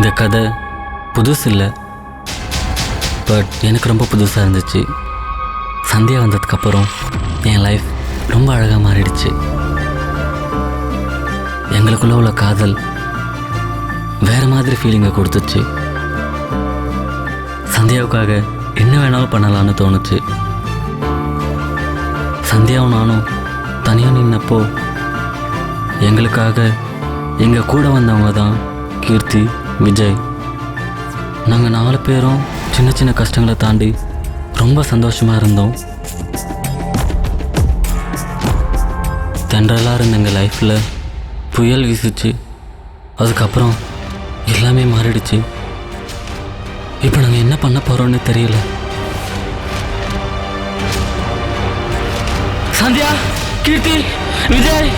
இந்த கதை புதுசு இல்லை, பட் எனக்கு ரொம்ப புதுசாக இருந்துச்சு. சந்தியா வந்ததுக்கப்புறம் என் லைஃப் ரொம்ப அழகாக மாறிடுச்சு. எங்களுக்குள்ள உள்ள காதல் வேறு மாதிரி ஃபீலிங்கை கொடுத்துச்சு. சந்தியாவுக்காக என்ன வேணாலும் பண்ணலான்னு தோணுச்சு. சந்தியாவும் நானும் தனியாக நின்னப்போ எங்களுக்காக எங்கள் கூட வந்தவங்க தான் கீர்த்தி, விஜய். நாங்கள் 4 பேரும் சின்ன சின்ன கஷ்டங்களை தாண்டி ரொம்ப சந்தோஷமாக இருந்தோம். தென்றலாக இருந்த எங்கள் லைஃப்பில் புயல் வீசிச்சு. அதுக்கப்புறம் எல்லாமே மாறிடுச்சு. இப்போ நாங்கள் என்ன பண்ண போகிறோன்னு தெரியல. சந்தியா, கீர்த்தி, விஜய்,